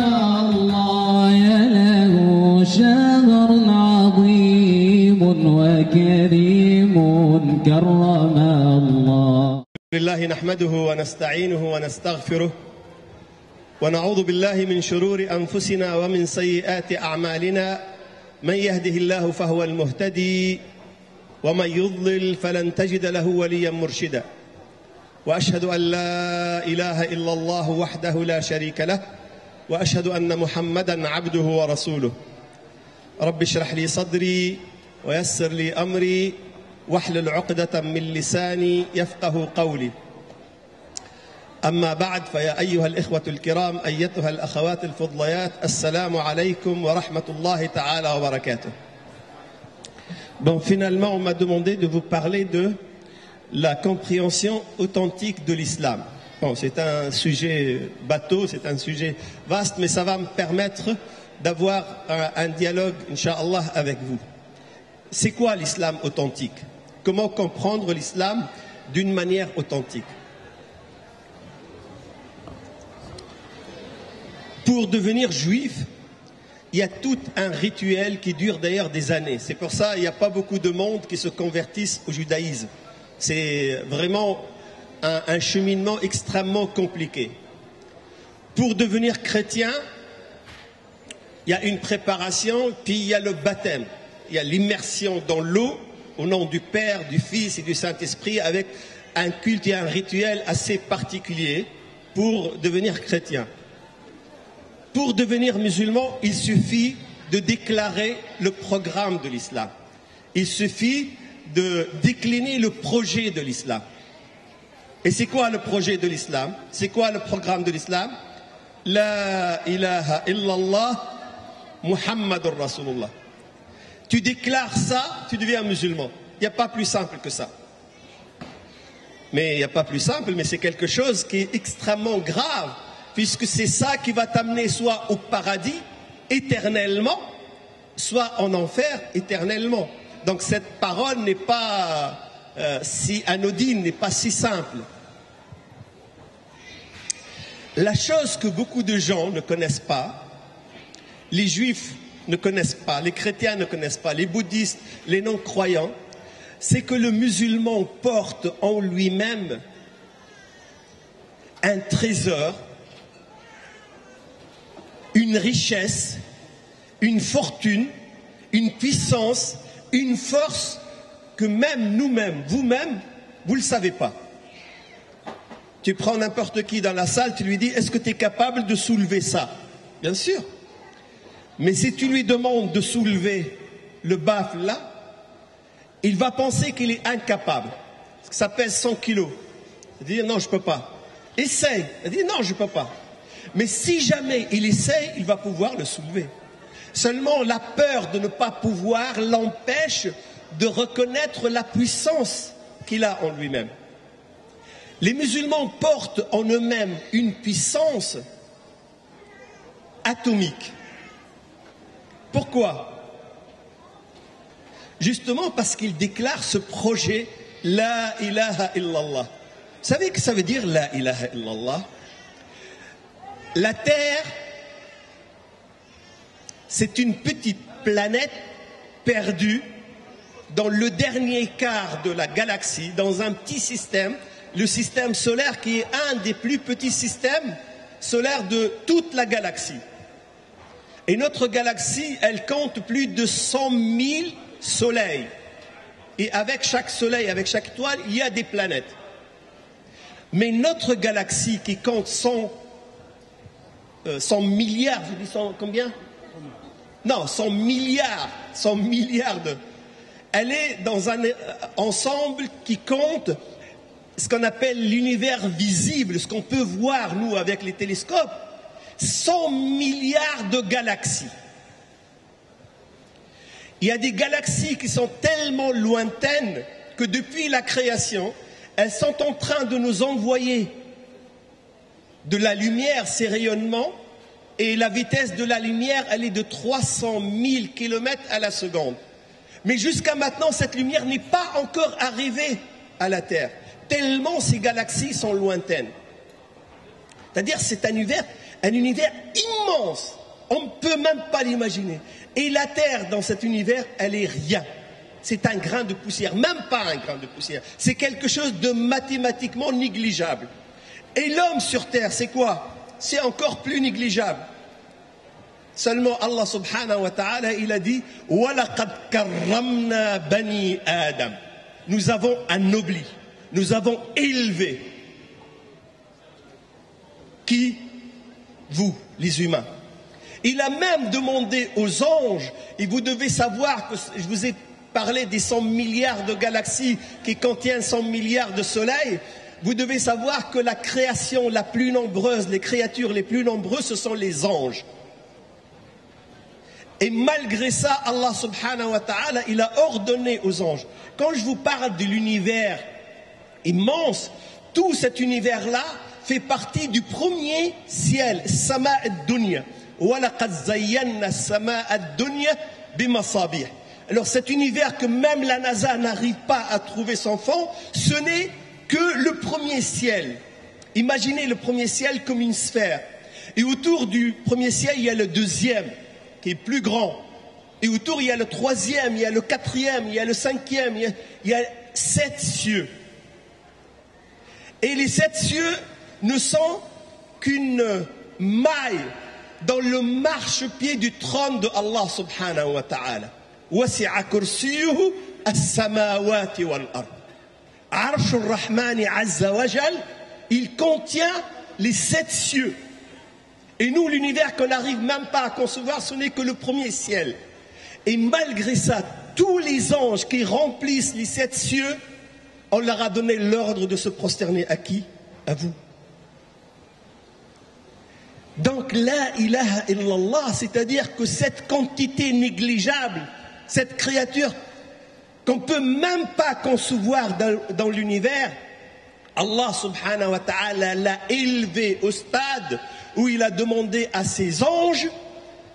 الله يا له شهر عظيم وكريم كرم الله. لله نحمده ونستعينه ونستغفره ونعوذ بالله من شرور أنفسنا ومن سيئات أعمالنا. من يهده الله فهو المهتدي ومن يضلل فلن تجد له وليا مرشدا. وأشهد أن لا إله إلا الله وحده لا شريك له وأشهد أن محمدا عبده ورسوله. رب اشرح لي صدري ويسر لي أمري واحلل عقدة من لساني يفقه قولي. أما بعد فيا أيها الإخوة الكرام أيتها الأخوات الفضليات السلام عليكم ورحمة الله تعالى وبركاته. Bon, finalement, on m'a demandé de vous parler de la compréhension authentique de l'islam. Bon, c'est un sujet bateau, c'est un sujet vaste, mais ça va me permettre d'avoir un dialogue, Inch'Allah, avec vous. C'est quoi l'islam authentique? Comment comprendre l'islam d'une manière authentique? Pour devenir juif, il y a tout un rituel qui dure d'ailleurs des années. C'est pour ça qu'il n'y a pas beaucoup de monde qui se convertissent au judaïsme. C'est vraiment un cheminement extrêmement compliqué. Pour devenir chrétien, il y a une préparation, puis il y a le baptême. Il y a l'immersion dans l'eau au nom du Père, du Fils et du Saint-Esprit avec un culte et un rituel assez particulier pour devenir chrétien. Pour devenir musulman, il suffit de déclarer le programme de l'islam. Il suffit de décliner le projet de l'islam. Et c'est quoi le projet de l'islam? C'est quoi le programme de l'islam? La ilaha illallah Muhammadur Rasulullah. Tu déclares ça, tu deviens musulman. Il n'y a pas plus simple que ça. Mais il n'y a pas plus simple, mais c'est quelque chose qui est extrêmement grave, puisque c'est ça qui va t'amener soit au paradis éternellement, soit en enfer éternellement. Donc cette parole n'est pas si anodine, n'est pas si simple. La chose que beaucoup de gens ne connaissent pas, les juifs ne connaissent pas, les chrétiens ne connaissent pas, les bouddhistes, les non-croyants, c'est que le musulman porte en lui-même un trésor, une richesse, une fortune, une puissance, une force que même nous-mêmes, vous-même, vous ne le savez pas. Tu prends n'importe qui dans la salle, tu lui dis, est-ce que tu es capable de soulever ça? Bien sûr. Mais si tu lui demandes de soulever le baffle là, il va penser qu'il est incapable. Parce que ça pèse 100 kilos. Il va dire, non, je ne peux pas. Essaye. Il va dire, non, je ne peux pas. Mais si jamais il essaye, il va pouvoir le soulever. Seulement, la peur de ne pas pouvoir l'empêche de reconnaître la puissance qu'il a en lui-même. Les musulmans portent en eux-mêmes une puissance atomique. Pourquoi? Justement parce qu'ils déclarent ce projet La ilaha illallah. Vous savez ce que ça veut dire La ilaha illallah? La Terre, c'est une petite planète perdue dans le dernier quart de la galaxie, dans un petit système, le système solaire qui est un des plus petits systèmes solaires de toute la galaxie. Et notre galaxie, elle compte plus de 100 000 soleils. Et avec chaque soleil, avec chaque étoile, il y a des planètes. Mais notre galaxie qui compte 100 milliards, je dis 100 combien? Non, 100 milliards de... Elle est dans un ensemble qui compte ce qu'on appelle l'univers visible, ce qu'on peut voir, nous, avec les télescopes. 100 milliards de galaxies. Il y a des galaxies qui sont tellement lointaines que depuis la création, elles sont en train de nous envoyer de la lumière, ces rayonnements, et la vitesse de la lumière, elle est de 300 000 km à la seconde. Mais jusqu'à maintenant, cette lumière n'est pas encore arrivée à la Terre, tellement ces galaxies sont lointaines. C'est-à-dire, cet univers, Un univers immense. On ne peut même pas l'imaginer. Et la Terre, dans cet univers, elle est rien. C'est un grain de poussière, même pas un grain de poussière. C'est quelque chose de mathématiquement négligeable. Et l'homme sur Terre, c'est quoi? C'est encore plus négligeable. Seulement Allah subhanahu wa ta'ala, il a dit « وَلَقَدْ كَرَّمْنَا بَنِي آدَمَ » Nous avons anobli, nous avons élevé. Qui? Vous, les humains. Il a même demandé aux anges, et vous devez savoir que je vous ai parlé des 100 milliards de galaxies qui contiennent 100 milliards de soleils, vous devez savoir que la création la plus nombreuse, les créatures les plus nombreuses, ce sont les anges. Et malgré ça, Allah subhanahu wa ta'ala, il a ordonné aux anges. Quand je vous parle de l'univers immense, tout cet univers-là fait partie du premier ciel, Sama ad-Dunya. وَلَقَدْ زَيَّنَّا السَّمَاءَ الدُّنْيَا بِمَصَابِيحَ. Alors cet univers que même la NASA n'arrive pas à trouver son fond, ce n'est que le premier ciel. Imaginez le premier ciel comme une sphère. Et autour du premier ciel, il y a le deuxième, qui est plus grand. Et autour, il y a le troisième, il y a le quatrième, il y a le cinquième, il y a 7 cieux. Et les 7 cieux ne sont qu'une maille dans le marchepied du trône de Allah subhanahu wa ta'ala. وَسِعَ كُرْسِيُّهُ السَّمَاوَاتِ وَالْأَرْضِ. عَرْشُ الرَّحْمَنِ عَزَّ وَجَلَّ, il contient les 7 cieux. Et nous, l'univers qu'on n'arrive même pas à concevoir, ce n'est que le premier ciel. Et malgré ça, tous les anges qui remplissent les 7 cieux, on leur a donné l'ordre de se prosterner à qui? À vous. Donc, la ilaha illallah, c'est-à-dire que cette quantité négligeable, cette créature qu'on ne peut même pas concevoir dans l'univers, Allah subhanahu wa ta'ala l'a élevé au stade où il a demandé à ses anges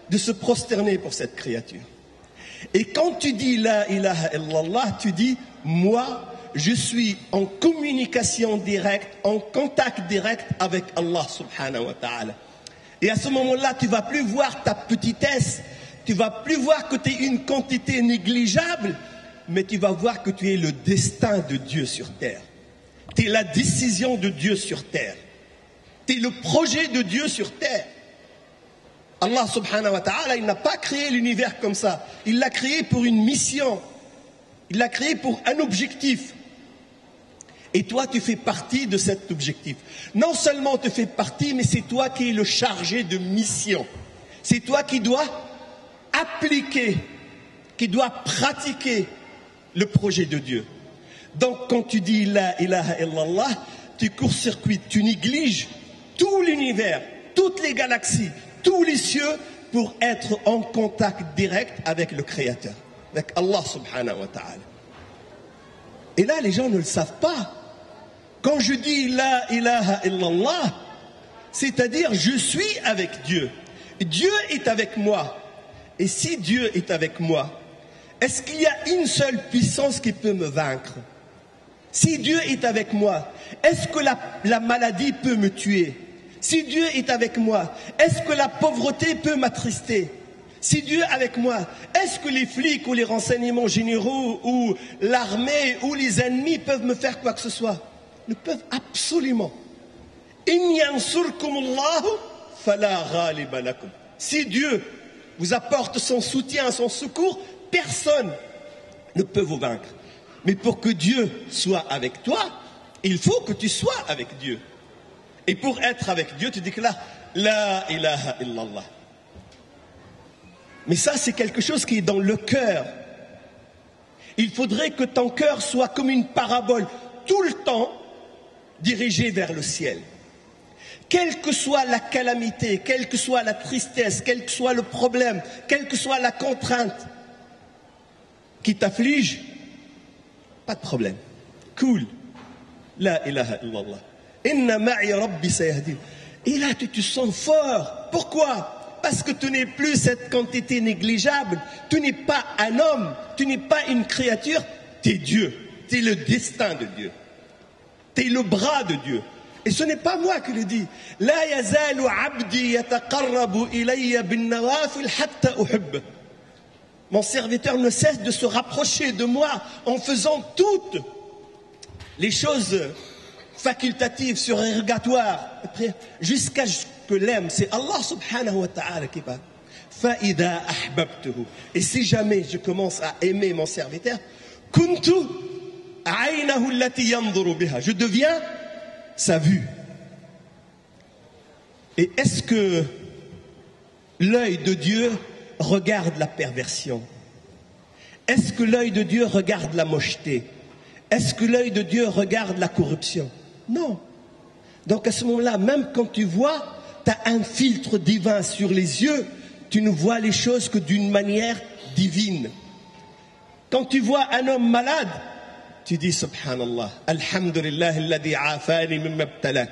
de se prosterner pour cette créature. Et quand tu dis la ilaha illallah, tu dis moi, je suis en communication directe, en contact direct avec Allah subhanahu wa ta'ala. Et à ce moment-là, tu ne vas plus voir ta petitesse, tu ne vas plus voir que tu es une quantité négligeable, mais tu vas voir que tu es le destin de Dieu sur terre. Tu es la décision de Dieu sur terre. Tu es le projet de Dieu sur terre. Allah subhanahu wa ta'ala, il n'a pas créé l'univers comme ça. Il l'a créé pour une mission. Il l'a créé pour un objectif. Et toi, tu fais partie de cet objectif. Non seulement tu fais partie, mais c'est toi qui es le chargé de mission. C'est toi qui dois appliquer, qui dois pratiquer le projet de Dieu. Donc, quand tu dis la ilaha illallah, tu court-circuites, tu négliges tout l'univers, toutes les galaxies, tous les cieux pour être en contact direct avec le Créateur, avec Allah subhanahu wa ta'ala. Et là, les gens ne le savent pas. Quand je dis la ilaha illallah, c'est-à-dire je suis avec Dieu. Dieu est avec moi. Et si Dieu est avec moi, est-ce qu'il y a une seule puissance qui peut me vaincre? Si Dieu est avec moi, est-ce que la maladie peut me tuer? Si Dieu est avec moi, est-ce que la pauvreté peut m'attrister? Si Dieu est avec moi, est-ce que les flics ou les renseignements généraux ou l'armée ou les ennemis peuvent me faire quoi que ce soit? Ils ne peuvent absolument. Si Dieu vous apporte son soutien, son secours, personne ne peut vous vaincre. Mais pour que Dieu soit avec toi, il faut que tu sois avec Dieu. Et pour être avec Dieu, tu déclares la ilaha illallah. Mais ça, c'est quelque chose qui est dans le cœur. Il faudrait que ton cœur soit comme une parabole, tout le temps dirigé vers le ciel. Quelle que soit la calamité, quelle que soit la tristesse, quel que soit le problème, quelle que soit la contrainte qui t'afflige, pas de problème. Cool. La ilaha illallah. Inna ma'i rabbi sayahdin. Et là, tu te sens fort. Pourquoi? Parce que tu n'es plus cette quantité négligeable. Tu n'es pas un homme. Tu n'es pas une créature. Tu es Dieu. Tu es le destin de Dieu. Tu es le bras de Dieu. Et ce n'est pas moi qui le dis. La yazalu abdi yataqarrabu ilayya bin nawafil hatta uhibba. Mon serviteur ne cesse de se rapprocher de moi en faisant toutes les choses facultatives, surérogatoires, jusqu'à ce que l'aime. C'est Allah subhanahu wa ta'ala qui parle. Fa'ida ahbabtuhu. Et si jamais je commence à aimer mon serviteur, kuntu aynahu allati yanzuru biha. Je deviens sa vue. Et est-ce que l'œil de Dieu regarde la perversion? Est-ce que l'œil de Dieu regarde la mocheté? Est-ce que l'œil de Dieu regarde la corruption? Non. Donc à ce moment-là, même quand tu vois, tu as un filtre divin sur les yeux, tu ne vois les choses que d'une manière divine. Quand tu vois un homme malade, tu dis Subhanallah, Alhamdulillah alladhi afani mimma ibtala.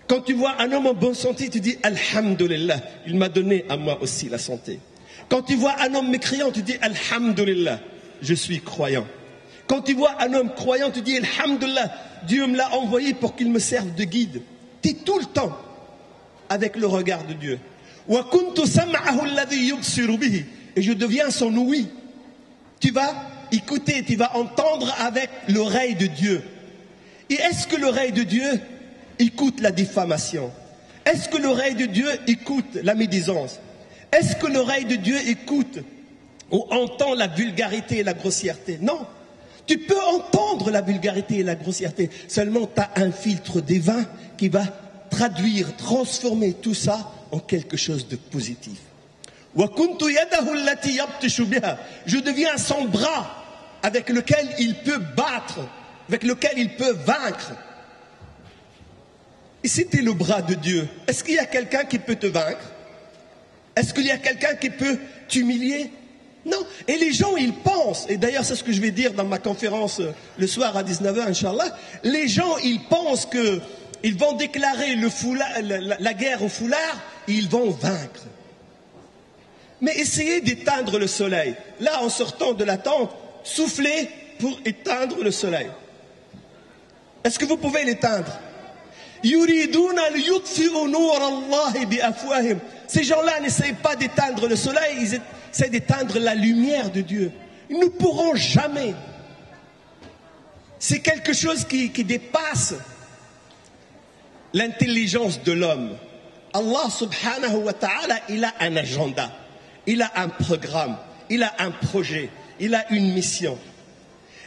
Quand tu vois un homme en bonne santé, tu dis Alhamdulillah, il m'a donné à moi aussi la santé. Quand tu vois un homme mécréant, tu dis Alhamdulillah, je suis croyant. Quand tu vois un homme croyant, tu dis Alhamdulillah, Dieu me l'a envoyé pour qu'il me serve de guide. Tu es tout le temps avec le regard de Dieu. Et je deviens son ouïe. Tu vas écouter, tu vas entendre avec l'oreille de Dieu. Et est-ce que l'oreille de Dieu écoute la diffamation? Est-ce que l'oreille de Dieu écoute la médisance? Est-ce que l'oreille de Dieu écoute ou entend la vulgarité et la grossièreté? Non. Tu peux entendre la vulgarité et la grossièreté. Seulement, tu as un filtre divin qui va traduire, transformer tout ça en quelque chose de positif. Je deviens son bras avec lequel il peut battre, avec lequel il peut vaincre. Et si tu es le bras de Dieu, est-ce qu'il y a quelqu'un qui peut te vaincre? Est-ce qu'il y a quelqu'un qui peut t'humilier? Non. Et les gens, ils pensent, et d'ailleurs c'est ce que je vais dire dans ma conférence le soir à 19h, Inch'Allah, les gens, ils pensent qu'ils vont déclarer la guerre au foulard et ils vont vaincre. Mais essayez d'éteindre le soleil. Là, en sortant de la tente, soufflez pour éteindre le soleil. Est-ce que vous pouvez l'éteindre? Ces gens-là n'essayent pas d'éteindre le soleil, ils essaient d'éteindre la lumière de Dieu. Ils ne pourront jamais. C'est quelque chose qui dépasse l'intelligence de l'homme. Allah subhanahu wa ta'ala, il a un agenda, il a un programme, il a un projet, il a une mission.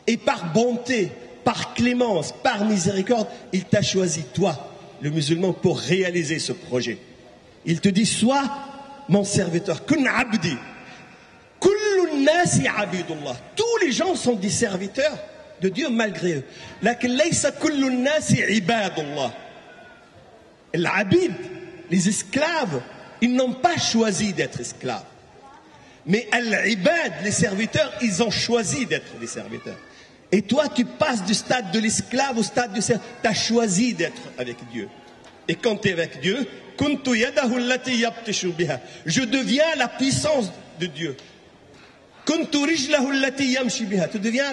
Et par bonté, par clémence, par miséricorde, il t'a choisi, toi, le musulman, pour réaliser ce projet. Il te dit, sois mon serviteur. Kun abdi. Kullu nasi abidullah. Tous les gens sont des serviteurs de Dieu malgré eux. Lakin laysa kullu nasi ibadullah. L'abid, les esclaves, ils n'ont pas choisi d'être esclaves. Mais al-ibad, les serviteurs, ils ont choisi d'être des serviteurs. Et toi, tu passes du stade de l'esclave au stade du serviteur. Tu as choisi d'être avec Dieu. Et quand tu es avec Dieu, je deviens la puissance de Dieu. Tu deviens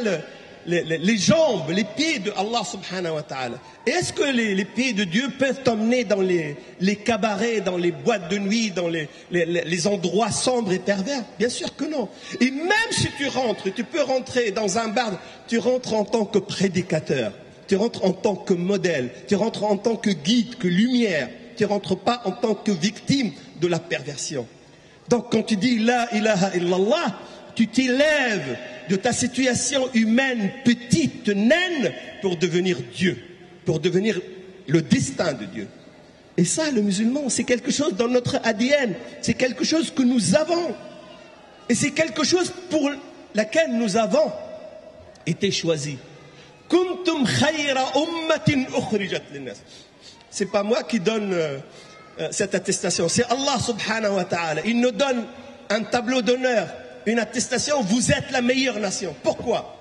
les jambes, les pieds de Allah subhanahu wa ta'ala. Est-ce que les pieds de Dieu peuvent t'emmener dans les cabarets, dans les boîtes de nuit, dans les endroits sombres et pervers? Bien sûr que non. Et même si tu rentres, tu peux rentrer dans un bar, tu rentres en tant que prédicateur, tu rentres en tant que modèle, tu rentres en tant que guide, que lumière, tu ne rentres pas en tant que victime de la perversion. Donc quand tu dis La ilaha illallah, tu t'élèves de ta situation humaine petite, naine, pour devenir Dieu, pour devenir le destin de Dieu. Et ça, le musulman, c'est quelque chose dans notre ADN, c'est quelque chose que nous avons. Et c'est quelque chose pour laquelle nous avons été choisis. Kuntum khayra ummatin ukhrijat linnas. C'est pas moi qui donne cette attestation, c'est Allah subhanahu wa ta'ala. Il nous donne un tableau d'honneur, une attestation, vous êtes la meilleure nation. Pourquoi?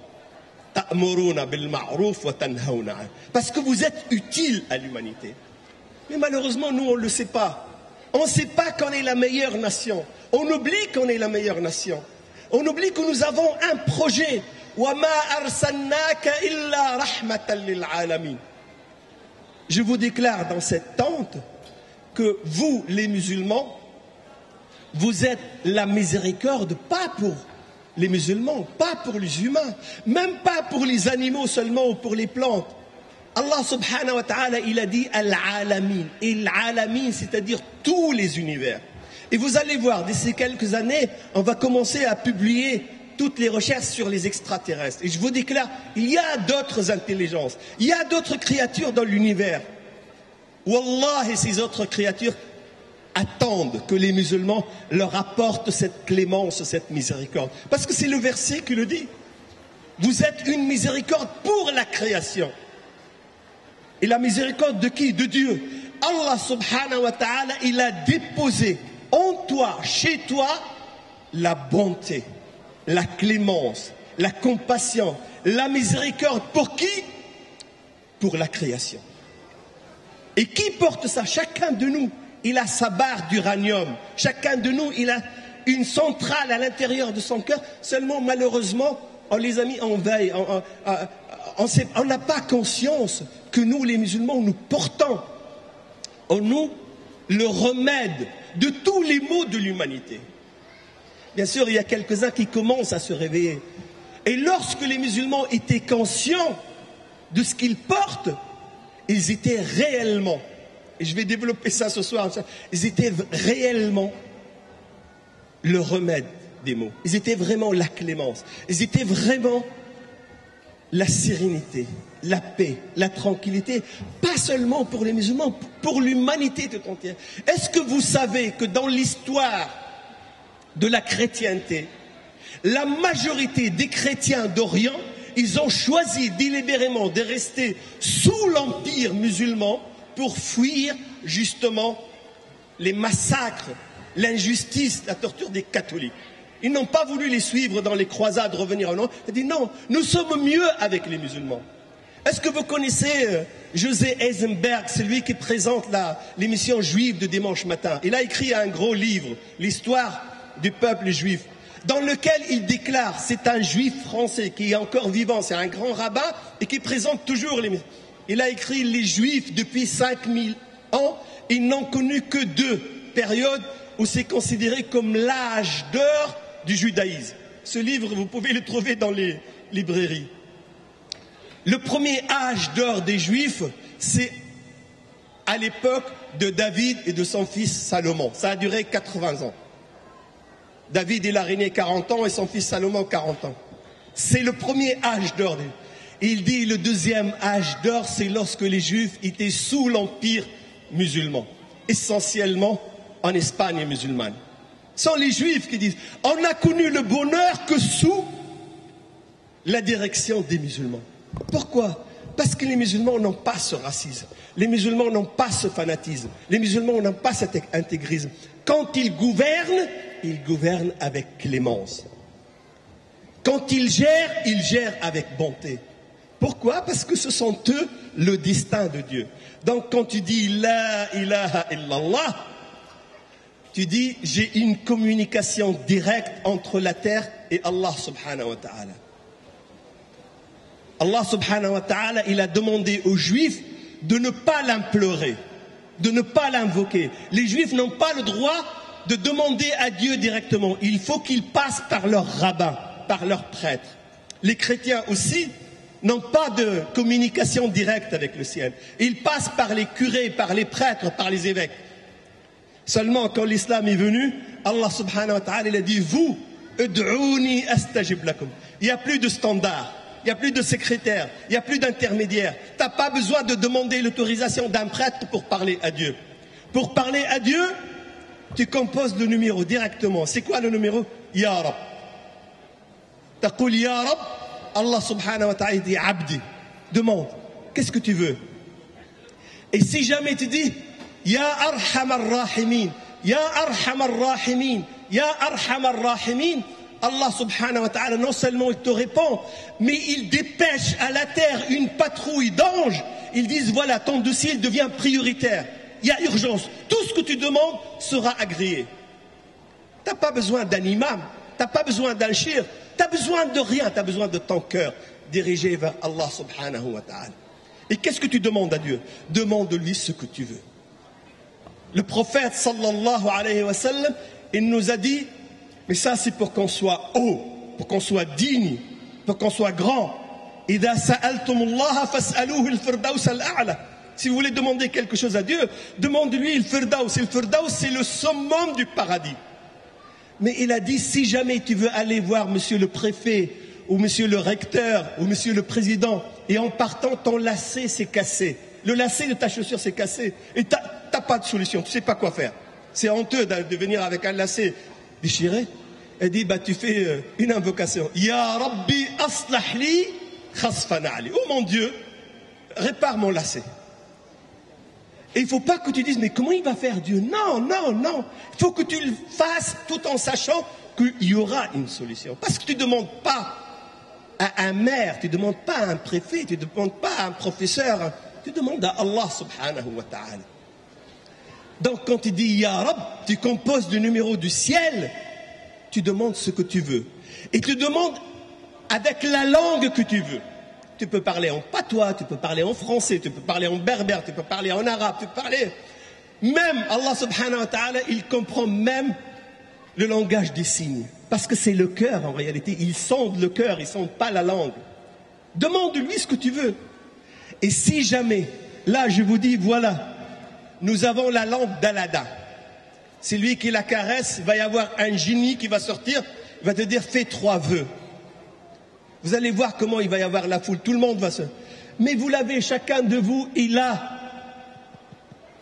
Parce que vous êtes utile à l'humanité. Mais malheureusement, nous, on ne le sait pas. On ne sait pas qu'on est la meilleure nation. On oublie qu'on est la meilleure nation. On oublie que nous avons un projet. je vous déclare dans cette tente que vous, les musulmans, vous êtes la miséricorde, pas pour les musulmans, pas pour les humains, même pas pour les animaux seulement ou pour les plantes. Allah subhanahu wa ta'ala, il a dit al-alamin. Et l'alamin, c'est-à-dire tous les univers. Et vous allez voir, d'ici quelques années, on va commencer à publier toutes les recherches sur les extraterrestres. Et je vous déclare, il y a d'autres intelligences, il y a d'autres créatures dans l'univers. Wallah, et ces autres créatures attendent que les musulmans leur apportent cette clémence, cette miséricorde. Parce que c'est le verset qui le dit. Vous êtes une miséricorde pour la création. Et la miséricorde de qui? De Dieu. Allah subhanahu wa ta'ala, il a déposé en toi, chez toi, la bonté, la clémence, la compassion, la miséricorde. Pour qui? Pour la création. Et qui porte ça? Chacun de nous, il a sa barre d'uranium. Chacun de nous, il a une centrale à l'intérieur de son cœur. Seulement, malheureusement, les amis, on veille. On n'a pas conscience que nous, les musulmans, nous portons en nous le remède de tous les maux de l'humanité. Bien sûr, il y a quelques-uns qui commencent à se réveiller. Et lorsque les musulmans étaient conscients de ce qu'ils portent, ils étaient réellement, et je vais développer ça ce soir, ils étaient réellement le remède des maux. Ils étaient vraiment la clémence. Ils étaient vraiment la sérénité, la paix, la tranquillité, pas seulement pour les musulmans, pour l'humanité tout entière. Est-ce que vous savez que dans l'histoire de la chrétienté, la majorité des chrétiens d'Orient, ils ont choisi délibérément de rester sous l'empire musulman pour fuir justement les massacres, l'injustice, la torture des catholiques. Ils n'ont pas voulu les suivre dans les croisades, revenir au nom. Ils ont dit non, nous sommes mieux avec les musulmans. Est-ce que vous connaissez José Eisenberg, celui qui présente l'émission juive de dimanche matin? Il a écrit un gros livre, l'histoire du peuple juif, dans lequel il déclare, c'est un juif français qui est encore vivant, c'est un grand rabbin et qui présente toujours les musulmans. Il a écrit les juifs depuis 5000 ans, ils n'ont connu que 2 périodes où c'est considéré comme l'âge d'or du judaïsme. Ce livre, vous pouvez le trouver dans les librairies. Le premier âge d'or des Juifs, c'est à l'époque de David et de son fils Salomon. Ça a duré 80 ans. David, il a régné 40 ans et son fils Salomon 40 ans. C'est le premier âge d'or. Il dit le deuxième âge d'or, c'est lorsque les Juifs étaient sous l'empire musulman, essentiellement en Espagne musulmane. Ce sont les Juifs qui disent on n'a connu le bonheur que sous la direction des musulmans. Pourquoi? Parce que les musulmans n'ont pas ce racisme, les musulmans n'ont pas ce fanatisme, les musulmans n'ont pas cet intégrisme. Quand ils gouvernent avec clémence. Quand ils gèrent avec bonté. Pourquoi? Parce que ce sont eux le destin de Dieu. Donc quand tu dis la ilaha illallah, tu dis j'ai une communication directe entre la terre et Allah subhanahu wa ta'ala. Allah subhanahu wa ta'ala, il a demandé aux Juifs de ne pas l'implorer, de ne pas l'invoquer. Les Juifs n'ont pas le droit de demander à Dieu directement. Il faut qu'ils passent par leur rabbin, par leur prêtre. Les chrétiens aussi n'ont pas de communication directe avec le ciel. Ils passent par les curés, par les prêtres, par les évêques. Seulement quand l'islam est venu, Allah subhanahu wa ta'ala il a dit vous, ud'ouni astajib lakum. Il n'y a plus de standard, il n'y a plus de secrétaire, il n'y a plus d'intermédiaire. Tu n'as pas besoin de demander l'autorisation d'un prêtre pour parler à Dieu. Pour parler à Dieu, tu composes le numéro directement. C'est quoi le numéro? Ya Rab. Taqul Ya Rab, Allah subhanahu wa ta'ala dit Abdi. Demande, qu'est-ce que tu veux? Et si jamais tu dis Ya Arhamar Rahimin, Ya Arhamar Rahimin, Ya Arhamar Rahimin, Allah subhanahu wa ta'ala non seulement il te répond, mais il dépêche à la terre une patrouille d'anges. Ils disent voilà, ton dossier devient prioritaire. Il y a urgence. Tout ce que tu demandes sera agréé. Tu n'as pas besoin d'un imam, tu n'as pas besoin d'un shir, tu n'as besoin de rien, tu as besoin de ton cœur dirigé vers Allah subhanahu wa ta'ala. Et qu'est-ce que tu demandes à Dieu? Demande-lui ce que tu veux. Le prophète sallallahu alayhi wa sallam, il nous a dit, mais ça c'est pour qu'on soit haut, pour qu'on soit digne, pour qu'on soit grand. إِذَا سَأَلْتُمُ اللَّهَ فَاسْأَلُوهُ الْفِرْدَوْسَ الْأَعْلَى. Si vous voulez demander quelque chose à Dieu, demandez-lui le Firdaus. Et le Firdaus, c'est le summum du paradis. Mais il a dit, si jamais tu veux aller voir monsieur le préfet, ou monsieur le recteur, ou monsieur le président, et en partant, ton lacet s'est cassé. Le lacet de ta chaussure s'est cassé. Et t'as pas de solution, tu sais pas quoi faire. C'est honteux de venir avec un lacet déchiré. Elle dit, bah tu fais une invocation. Ya Rabbi aslahli khasfan ali. Oh mon Dieu, répare mon lacet. Et il ne faut pas que tu dises, mais comment il va faire Dieu? Non, non, non. Il faut que tu le fasses tout en sachant qu'il y aura une solution. Parce que tu ne demandes pas à un maire, tu ne demandes pas à un préfet, tu ne demandes pas à un professeur, tu demandes à Allah subhanahu wa ta'ala. Donc quand tu dis Ya Rab, tu composes le numéro du ciel, tu demandes ce que tu veux. Et tu demandes avec la langue que tu veux. Tu peux parler en patois, tu peux parler en français, tu peux parler en berbère, tu peux parler en arabe, tu peux parler... Même Allah subhanahu wa ta'ala, il comprend même le langage des signes. Parce que c'est le cœur en réalité. Il sonde le cœur, il ne sonde pas la langue. Demande-lui ce que tu veux. Et si jamais, là je vous dis, voilà, nous avons la lampe d'Aladin. C'est lui qui la caresse, il va y avoir un génie qui va sortir, il va te dire, fais 3 vœux. Vous allez voir comment il va y avoir la foule. Tout le monde va se... Mais vous l'avez, chacun de vous, il a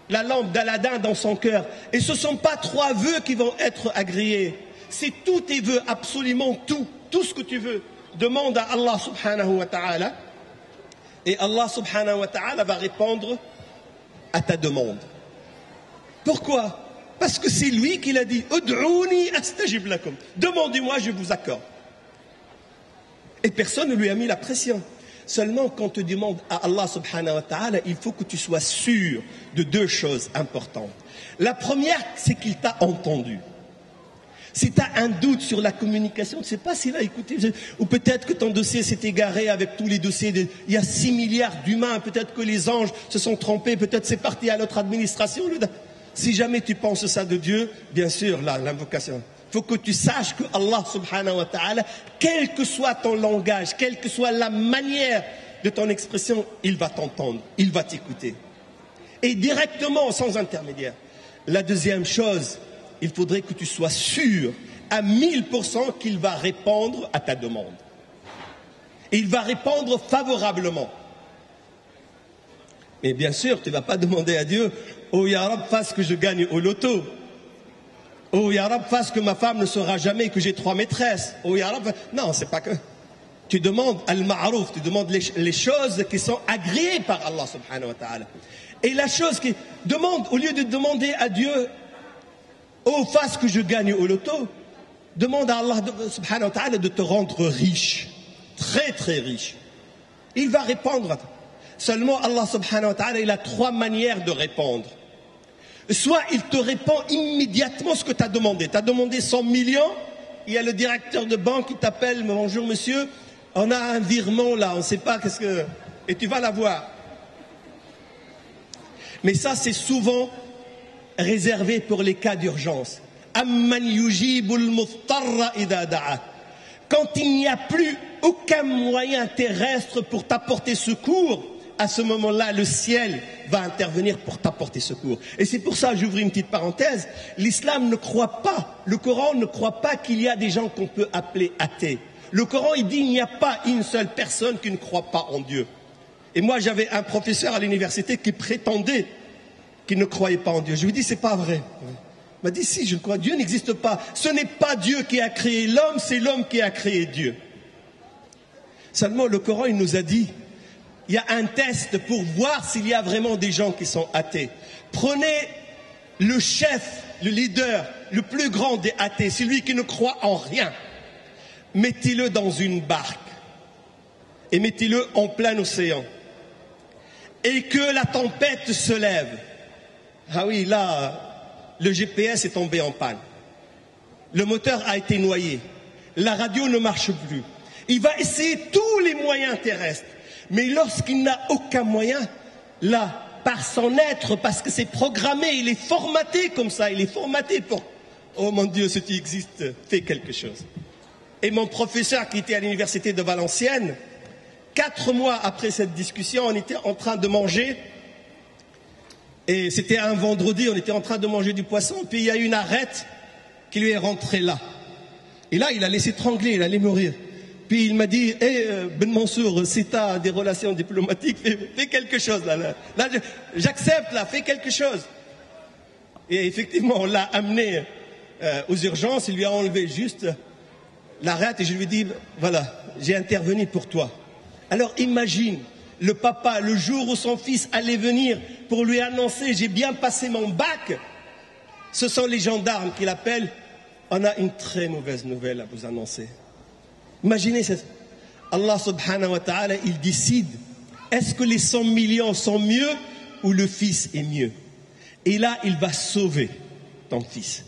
la lampe d'Aladin dans son cœur. Et ce ne sont pas 3 vœux qui vont être agréés. C'est tous tes vœux, absolument tout. Tout ce que tu veux. Demande à Allah subhanahu wa ta'ala. Et Allah subhanahu wa ta'ala va répondre à ta demande. Pourquoi? Parce que c'est lui qui l'a dit. Ud'ouni astajib lakum. Demandez-moi, je vous accorde. Et personne ne lui a mis la pression. Seulement, quand on te demande à Allah subhanahu wa ta'ala, il faut que tu sois sûr de 2 choses importantes. La première, c'est qu'il t'a entendu. Si tu as un doute sur la communication, tu ne sais pas s'il a écouté, ou peut-être que ton dossier s'est égaré avec tous les dossiers, il y a 6 milliards d'humains, peut-être que les anges se sont trompés, peut-être c'est parti à l'autre administration. Si jamais tu penses ça de Dieu, bien sûr, là, l'invocation. Il faut que tu saches que Allah subhanahu wa ta'ala, quel que soit ton langage, quelle que soit la manière de ton expression, il va t'entendre, il va t'écouter. Et directement, sans intermédiaire. La deuxième chose, il faudrait que tu sois sûr à 1000% qu'il va répondre à ta demande. Et il va répondre favorablement. Mais bien sûr, tu ne vas pas demander à Dieu, oh Ya Rab, fasse que je gagne au loto. Oh Ya Rab, fasse que ma femme ne saura jamais que j'ai 3 maîtresses. Oh Ya Rab, non, c'est pas que... Tu demandes al-ma'rouf, tu demandes les choses qui sont agréées par Allah subhanahu wa ta'ala. Et la chose qui demande, au lieu de demander à Dieu, oh fasse que je gagne au loto, demande à Allah subhanahu wa ta'ala de te rendre riche. Très très riche. Il va répondre. Seulement Allah subhanahu wa ta'ala, il a 3 manières de répondre. Soit il te répond immédiatement ce que tu as demandé. Tu as demandé 100 millions, il y a le directeur de banque qui t'appelle, bonjour monsieur, on a un virement là, on ne sait pas qu'est-ce que... Et tu vas l'avoir. Mais ça c'est souvent réservé pour les cas d'urgence. Amman yujibul muftarra idha da'a. Quand il n'y a plus aucun moyen terrestre pour t'apporter secours, à ce moment-là, le ciel va intervenir pour t'apporter secours. Et c'est pour ça, j'ouvre une petite parenthèse, l'islam ne croit pas, le Coran ne croit pas qu'il y a des gens qu'on peut appeler athées. Le Coran, il dit qu'il n'y a pas une seule personne qui ne croit pas en Dieu. Et moi, j'avais un professeur à l'université qui prétendait qu'il ne croyait pas en Dieu. Je lui dis, c'est pas vrai. Il m'a dit, si, je crois, Dieu n'existe pas. Ce n'est pas Dieu qui a créé l'homme, c'est l'homme qui a créé Dieu. Seulement, le Coran, il nous a dit, il y a un test pour voir s'il y a vraiment des gens qui sont athées. Prenez le chef, le leader, le plus grand des athées, celui qui ne croit en rien. Mettez-le dans une barque et mettez-le en plein océan. Et que la tempête se lève. Ah oui, là, le GPS est tombé en panne. Le moteur a été noyé. La radio ne marche plus. Il va essayer tous les moyens terrestres. Mais lorsqu'il n'a aucun moyen, là, par son être, parce que c'est programmé, il est formaté comme ça, il est formaté pour... Oh mon Dieu, si tu existes, fais quelque chose. Et mon professeur qui était à l'université de Valenciennes, 4 mois après cette discussion, on était en train de manger, et c'était un vendredi, on était en train de manger du poisson, puis il y a une arête qui lui est rentrée là. Et là, il allait s'étrangler, il allait mourir. Puis il m'a dit, Ben Mansour, si tu as des relations diplomatiques, fais quelque chose là. Là j'accepte, là, fais quelque chose. Et effectivement, on l'a amené aux urgences, il lui a enlevé juste l'arête et je lui ai dit, voilà, j'ai intervenu pour toi. Alors imagine, le papa, le jour où son fils allait venir pour lui annoncer, j'ai bien passé mon bac, ce sont les gendarmes qui l'appellent, on a une très mauvaise nouvelle à vous annoncer. Imaginez, Allah subhanahu wa ta'ala, il décide, est-ce que les 100 millions sont mieux ou le fils est mieux? Et là, il va sauver ton fils.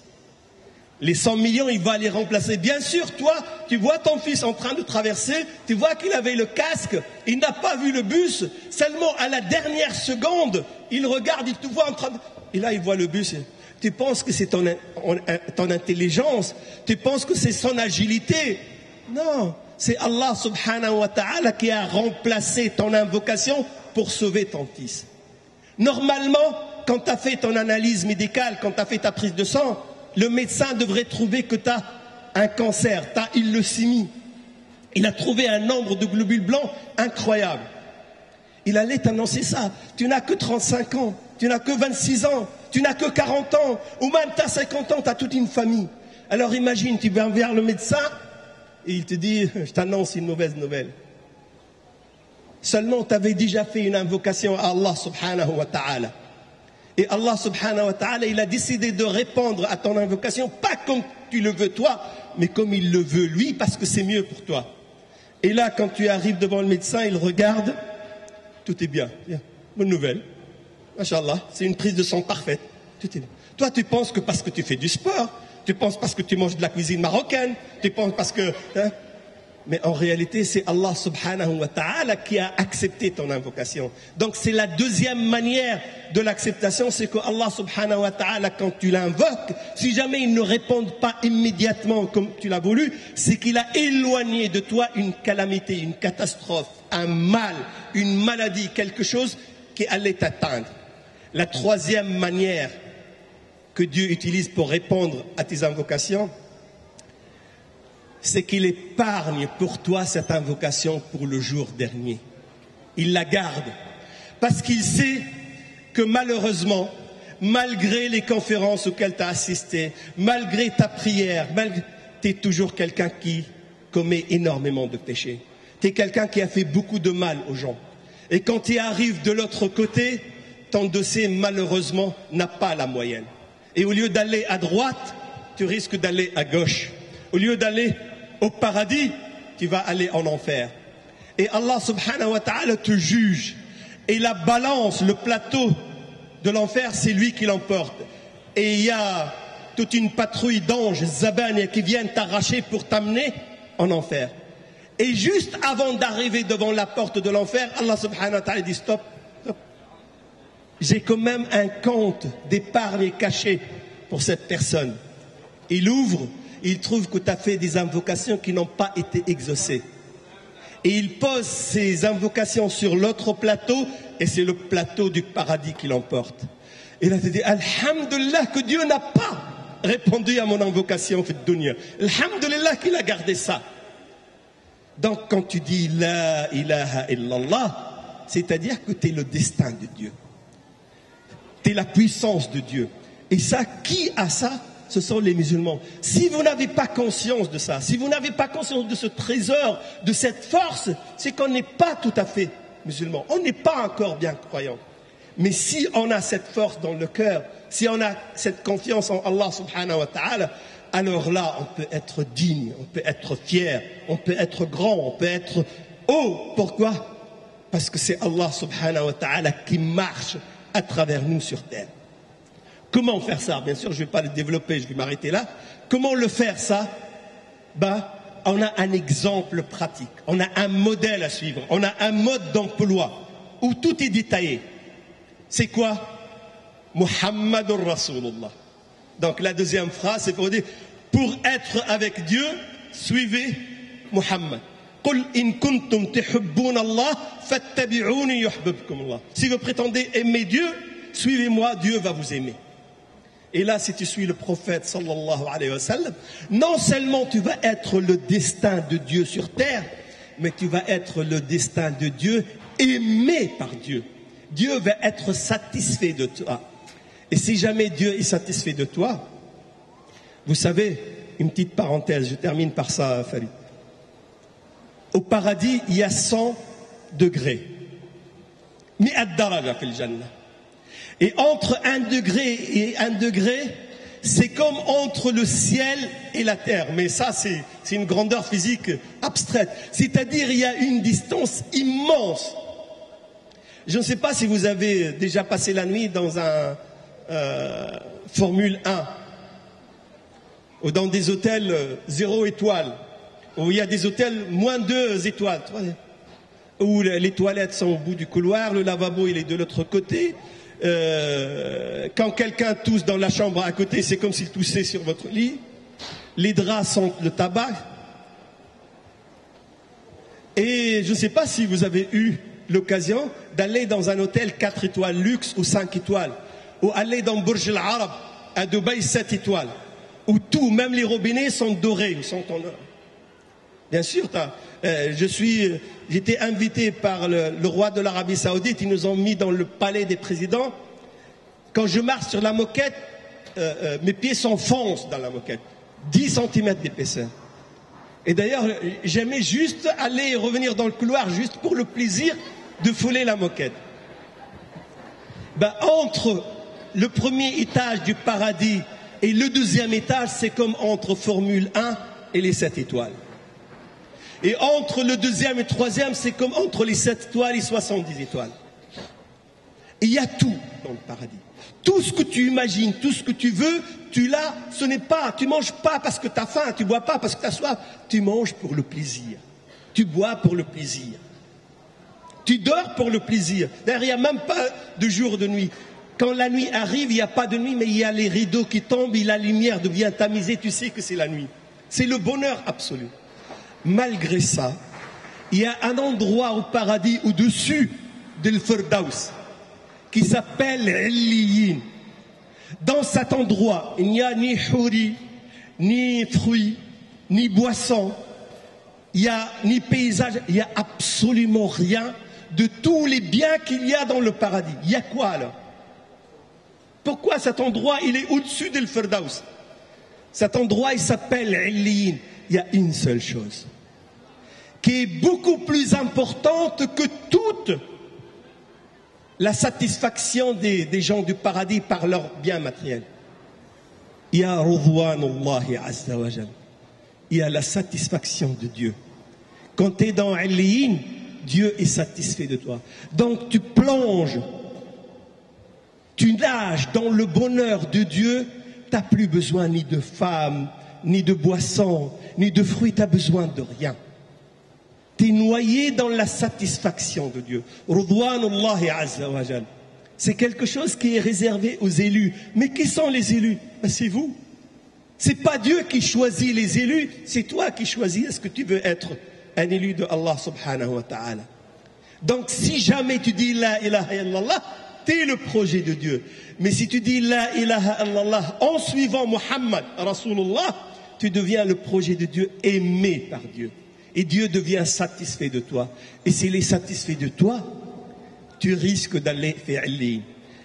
Les 100 millions, il va les remplacer. Bien sûr, toi, tu vois ton fils en train de traverser, tu vois qu'il avait le casque, il n'a pas vu le bus, seulement à la dernière seconde, il regarde, il te voit en train de... Et là, il voit le bus. Tu penses que c'est ton intelligence, tu penses que c'est son agilité. Non, c'est Allah subhanahu wa ta'ala qui a remplacé ton invocation pour sauver ton fils. Normalement, quand tu as fait ton analyse médicale, quand tu as fait ta prise de sang, le médecin devrait trouver que tu as un cancer, tu as une leucémie. Il a trouvé un nombre de globules blancs incroyable. Il allait t'annoncer ça. Tu n'as que 35 ans, tu n'as que 26 ans, tu n'as que 40 ans, ou même tu as 50 ans, tu as toute une famille. Alors imagine, tu vas vers le médecin et il te dit, je t'annonce une mauvaise nouvelle. Seulement, tu avais déjà fait une invocation à Allah subhanahu wa ta'ala. Et Allah subhanahu wa ta'ala, il a décidé de répondre à ton invocation, pas comme tu le veux toi, mais comme il le veut lui, parce que c'est mieux pour toi. Et là, quand tu arrives devant le médecin, il regarde, tout est bien. Bonne nouvelle. Masha'Allah, c'est une prise de sang parfaite. Tout est bien. Toi, tu penses que parce que tu fais du sport, tu penses parce que tu manges de la cuisine marocaine, tu penses parce que... Hein, mais en réalité, c'est Allah subhanahu wa ta'ala qui a accepté ton invocation. Donc c'est la deuxième manière de l'acceptation, c'est que Allah subhanahu wa ta'ala, quand tu l'invoques, si jamais il ne répond pas immédiatement comme tu l'as voulu, c'est qu'il a éloigné de toi une calamité, une catastrophe, un mal, une maladie, quelque chose qui allait t'atteindre. La troisième manière que Dieu utilise pour répondre à tes invocations, c'est qu'il épargne pour toi cette invocation pour le jour dernier. Il la garde. Parce qu'il sait que malheureusement, malgré les conférences auxquelles tu as assisté, malgré ta prière, tu es toujours quelqu'un qui commet énormément de péchés. Tu es quelqu'un qui a fait beaucoup de mal aux gens. Et quand tu arrives de l'autre côté, ton dossier malheureusement n'a pas la moyenne. Et au lieu d'aller à droite, tu risques d'aller à gauche. Au lieu d'aller au paradis, tu vas aller en enfer. Et Allah subhanahu wa ta'ala te juge. Et la balance, le plateau de l'enfer, c'est lui qui l'emporte. Et il y a toute une patrouille d'anges, zabaniya, qui viennent t'arracher pour t'amener en enfer. Et juste avant d'arriver devant la porte de l'enfer, Allah subhanahu wa ta'ala dit stop, stop. J'ai quand même un compte d'épargne caché pour cette personne. Il ouvre, il trouve que tu as fait des invocations qui n'ont pas été exaucées. Et il pose ces invocations sur l'autre plateau, et c'est le plateau du paradis qui l'emporte. Et là, tu dis, Alhamdulillah, que Dieu n'a pas répondu à mon invocation, fait dunya. Alhamdulillah qu'il a gardé ça. Donc, quand tu dis La ilaha illallah, c'est-à-dire que tu es le destin de Dieu. Tu es la puissance de Dieu. Et ça, qui a ça? Ce sont les musulmans. Si vous n'avez pas conscience de ça, si vous n'avez pas conscience de ce trésor, de cette force, c'est qu'on n'est pas tout à fait musulman. On n'est pas encore bien croyant. Mais si on a cette force dans le cœur, si on a cette confiance en Allah subhanahu wa ta'ala, alors là, on peut être digne, on peut être fier, on peut être grand, on peut être haut. Pourquoi? Parce que c'est Allah subhanahu wa ta'ala qui marche à travers nous sur terre. Comment faire ça? Bien sûr, je ne vais pas le développer, je vais m'arrêter là. Comment le faire ça? on a un exemple pratique, on a un modèle à suivre, on a un mode d'emploi où tout est détaillé. C'est quoi? Muhammadur Rasulullah. Donc la deuxième phrase, c'est pour dire, pour être avec Dieu, suivez Muhammad. قل إن كنتم تحبون الله فاتبعوني يحببكم الله. Si vous prétendez aimer Dieu, suivez-moi, Dieu va vous aimer. Et là, si tu suis le prophète sallallahu alayhi wa sallam, non seulement tu vas être le destin de Dieu sur terre, mais tu vas être le destin de Dieu aimé par Dieu. Dieu va être satisfait de toi. Et si jamais Dieu est satisfait de toi, vous savez, une petite parenthèse, je termine par ça, Farid. Au paradis, il y a 100 degrés. Mi'at daraja fil jannah. Et entre 1 degré et 1 degré, c'est comme entre le ciel et la terre. Mais ça, c'est une grandeur physique abstraite. C'est-à-dire, il y a une distance immense. Je ne sais pas si vous avez déjà passé la nuit dans un Formule 1 ou dans des hôtels 0 étoiles, où il y a des hôtels moins 2 étoiles, où les toilettes sont au bout du couloir, le lavabo il est de l'autre côté. Quand quelqu'un tousse dans la chambre à côté, c'est comme s'il toussait sur votre lit. Les draps sentent le tabac. Et je ne sais pas si vous avez eu l'occasion d'aller dans un hôtel 4 étoiles luxe ou 5 étoiles, ou aller dans Burj Al Arab à Dubaï 7 étoiles, où tout, même les robinets sont dorés, sont en or. Bien sûr, j'étais invité par le roi de l'Arabie Saoudite, ils nous ont mis dans le palais des présidents. Quand je marche sur la moquette, mes pieds s'enfoncent dans la moquette, 10 cm d'épaisseur. Et d'ailleurs, j'aimais juste aller et revenir dans le couloir, juste pour le plaisir de fouler la moquette. Ben, entre le premier étage du paradis et le deuxième étage, c'est comme entre Formule 1 et les 7 étoiles. Et entre le deuxième et le troisième, c'est comme entre les 7 étoiles et 70 étoiles. Et il y a tout dans le paradis. Tout ce que tu imagines, tout ce que tu veux, tu l'as. Ce n'est pas, tu manges pas parce que tu as faim, tu bois pas parce que tu as soif. Tu manges pour le plaisir. Tu bois pour le plaisir. Tu dors pour le plaisir. D'ailleurs, il n'y a même pas de jour de nuit. Quand la nuit arrive, il n'y a pas de nuit, mais il y a les rideaux qui tombent et la lumière devient tamisée. Tu sais que c'est la nuit. C'est le bonheur absolu. Malgré ça, il y a un endroit au paradis au-dessus de l'Firdaus qui s'appelle Illiyin. Dans cet endroit, il n'y a ni houri, ni fruits, ni boissons, il n'y a ni paysage, il n'y a absolument rien de tous les biens qu'il y a dans le paradis. Il y a quoi alors? Pourquoi cet endroit, il est au-dessus de l'Firdaus? Cet endroit, il s'appelle Illiyin. Il y a une seule chose qui est beaucoup plus importante que toute la satisfaction des gens du paradis par leurs biens matériels. Il y a Ridwanullahi Azza wa Jal. Il y a la satisfaction de Dieu. Quand tu es dans Illiyin, Dieu est satisfait de toi. Donc tu plonges, tu nages dans le bonheur de Dieu. Tu n'as plus besoin ni de femmes, ni de boissons, ni de fruits, tu n'as besoin de rien. Tu es noyé dans la satisfaction de Dieu. Ridwanullahi Azza wa Jal. C'est quelque chose qui est réservé aux élus. Mais qui sont les élus? Ben, c'est vous. C'est pas Dieu qui choisit les élus, c'est toi qui choisis. Est-ce que tu veux être un élu de Allah subhanahu wa ta'ala? Donc si jamais tu dis la ilaha illallah, t'es le projet de Dieu. Mais si tu dis la ilaha illallah en suivant Muhammad Rasulullah, tu deviens le projet de Dieu aimé par Dieu. Et Dieu devient satisfait de toi. Et s'il est satisfait de toi, tu risques d'aller faire Illiyin.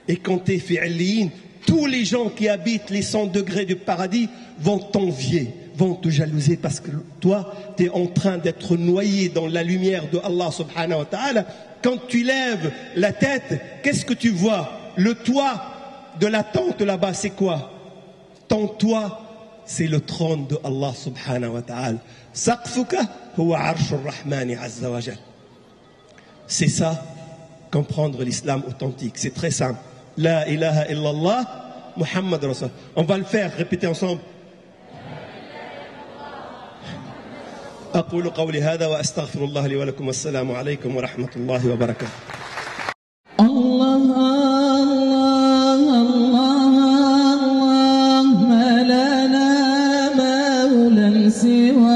Et quand tu es fait Illiyin, tous les gens qui habitent les 100 degrés du paradis vont t'envier, vont te jalouser parce que toi, tu es en train d'être noyé dans la lumière de Allah subhanahu wa ta'ala. Quand tu lèves la tête, qu'est-ce que tu vois? Le toit de la tente là-bas, c'est quoi? Ton toit, c'est le trône de Allah subhanahu wa ta'ala. Saqfuka huwa arshur rahmani azza wa jal. C'est ça, comprendre l'islam authentique. C'est très simple. La ilaha illallah, Muhammad Rasul. On va le faire, répéter ensemble. أقول قولي هذا وأستغفر الله لي ولكم والسلام عليكم ورحمة الله وبركاته. الله الله الله الله ما لنا مولى سوى